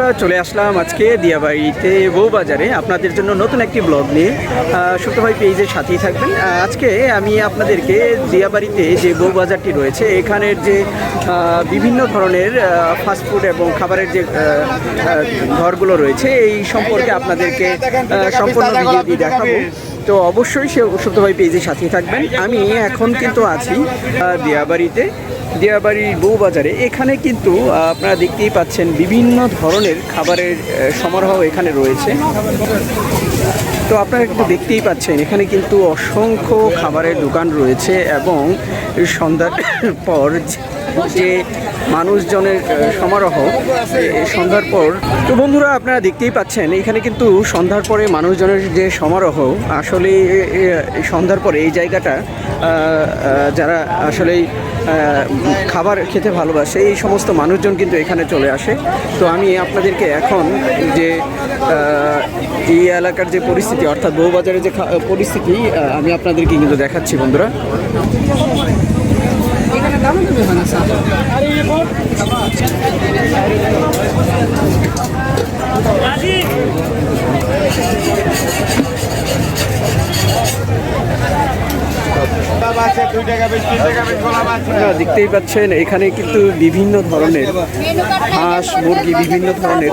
বন্ধুরা, চলে আসলাম আজকে দিয়াবাড়িতে বউবাজারে আপনাদের জন্য নতুন একটি ব্লগ নিয়ে। সুপ্ত ভাই পেজের সাথেই থাকবেন। আজকে আমি আপনাদেরকে দিয়াবাড়িতে যে বউবাজারটি রয়েছে এখানের যে বিভিন্ন ধরনের ফাস্টফুড এবং খাবারের যে ঘরগুলো রয়েছে এই সম্পর্কে আপনাদেরকে সম্পূর্ণ ভিডিও দিয়ে দেখাবো। তো অবশ্যই সে সুপ্ত ভাই পেজের সাথেই থাকবেন। আমি এখন কিন্তু আছি দিয়াবাড়ির বউবাজারে। এখানে কিন্তু আপনারা দেখতেই পাচ্ছেন বিভিন্ন ধরনের খাবারের সমারোহ এখানে রয়েছে। তো আপনারা কিন্তু দেখতেই পাচ্ছেন এখানে কিন্তু অসংখ্য খাবারের দোকান রয়েছে এবং সন্ধ্যার পর যে মানুষজনের সমারোহ সন্ধ্যার পর। তো বন্ধুরা, আপনারা দেখতেই পাচ্ছেন এখানে কিন্তু সন্ধ্যার পরে মানুষজনের যে সমারোহ, আসলে সন্ধ্যার পরে এই জায়গাটা যারা আসলে খাবার খেতে ভালোবাসে এই সমস্ত মানুষজন কিন্তু এখানে চলে আসে। তো আমি আপনাদেরকে এখন যে এই এলাকার যে পরিস্থিতি, অর্থাৎ বউবাজারের যে পরিস্থিতি আমি আপনাদেরকে কিন্তু দেখাচ্ছি বন্ধুরা। দেখতেই পাচ্ছেন এখানে কিন্তু বিভিন্ন ধরনের হাঁস মুরগি, বিভিন্ন ধরনের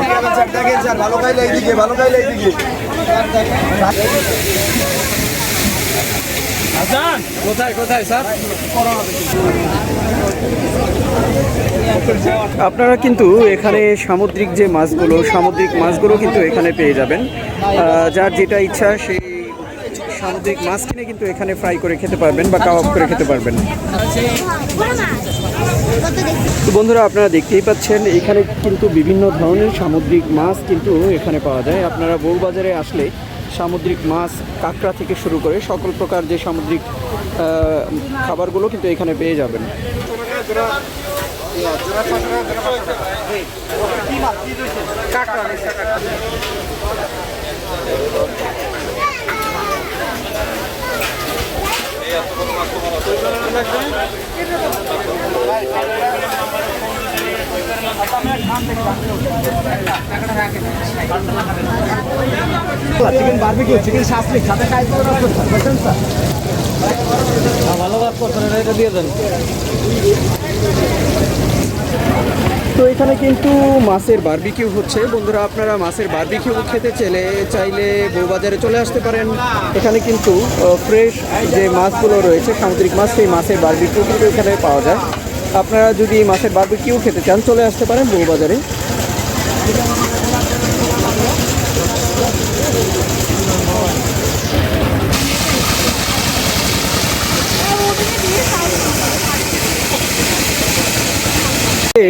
আপনারা কিন্তু এখানে সামুদ্রিক মাছগুলো কিন্তু এখানে পেয়ে যাবেন। যার যেটা ইচ্ছা সেই সামুদ্রিক মাছ কিনে কিন্তু এখানে ফ্রাই করে খেতে পারবেন বা কাবাব করে খেতে পারবেন। তো বন্ধুরা, আপনারা দেখতেই পাচ্ছেন এখানে কিন্তু বিভিন্ন ধরনের সামুদ্রিক মাছ কিন্তু এখানে পাওয়া যায়। আপনারা বউবাজারে আসলে সামুদ্রিক মাছ, কাঁকড়া থেকে শুরু করে সকল প্রকার যে সামুদ্রিক খাবারগুলো কিন্তু এখানে পেয়ে যাবেন। চিকেন বারবিকিউ, চিকেন শাসলিক সাথে খাই বুঝছেন স্যার? ভালো কাজ করছেন, এটা দিয়ে দেন। তো এখানে কিন্তু মাছের বারবিকিউ হচ্ছে বন্ধুরা। আপনারা মাছের বারবিকিউ খেতে চাইলে বউবাজারে চলে আসতে পারেন। এখানে কিন্তু ফ্রেশ যে মাছগুলো রয়েছে, সামুদ্রিক মাছ, সেই মাছের বারবিকিউ কিন্তু এখানে পাওয়া যায়। আপনারা যদি মাছের বারবিকিউ খেতে চান চলে আসতে পারেন বউবাজারে।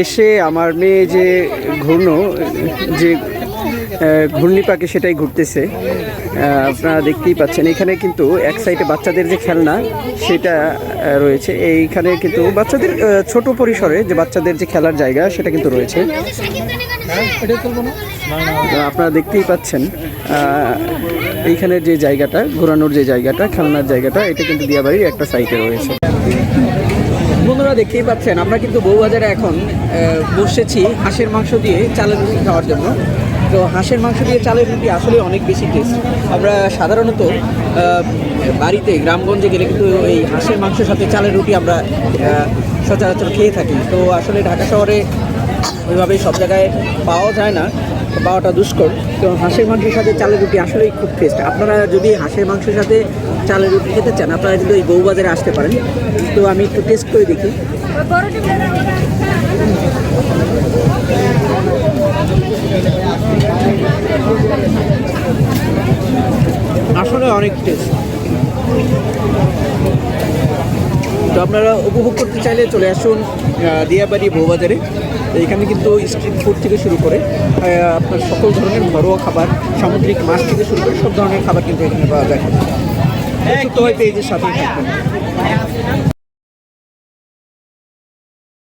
এসে আমার মেয়ে যে ঘূর্ণি পাকে সেটাই ঘুরতেছে। আপনারা দেখতেই পাচ্ছেন এখানে কিন্তু এক সাইডে বাচ্চাদের যে খেলনা সেটা রয়েছে। এইখানে কিন্তু বাচ্চাদের ছোট পরিসরে যে বাচ্চাদের যে খেলার জায়গা সেটা কিন্তু রয়েছে। আপনারা দেখতেই পাচ্ছেন এইখানে যে জায়গাটা, ঘোরানোর যে জায়গাটা, খেলনার জায়গাটা, এটা কিন্তু দিয়াবাড়ির একটা সাইডে রয়েছে। বন্ধুরা, দেখতেই পাচ্ছেন আমরা কিন্তু বউবাজারে এখন বসেছি হাঁসের মাংস দিয়ে চালের রুটি খাওয়ার জন্য। তো হাঁসের মাংস দিয়ে চালের রুটি আসলে অনেক বেশি টেস্ট। আমরা সাধারণত বাড়িতে গ্রামগঞ্জে গেলে কিন্তু এই হাঁসের মাংসের সাথে চালের রুটি আমরা সচরাচর খেয়ে থাকি। তো আসলে ঢাকা শহরে ওইভাবে সব জায়গায় পাওয়া যায় না, পাওয়াটা দুষ্কর। তো হাঁসের মাংসের সাথে চালের রুটি আসলেই খুব টেস্ট। আপনারা যদি হাঁসের মাংসের সাথে চালের রুটি খেতে চান আপনারা কিন্তু এই বউবাজারে আসতে পারেন। তো আমি একটু টেস্ট করে দেখি। আসলে অনেক টেস্ট। তো আপনারা উপভোগ করতে চাইলে চলে আসুন দিয়াবাড়ি বউবাজারে। এখানে কিন্তু স্ট্রিট ফুড থেকে শুরু করে আপনার সকল ধরনের ঘরোয়া খাবার, সামুদ্রিক মাছ থেকে শুরু করে সব ধরনের খাবার কিন্তু এখানে পাওয়া যায়। তো পেজের সাথে থাকবেন।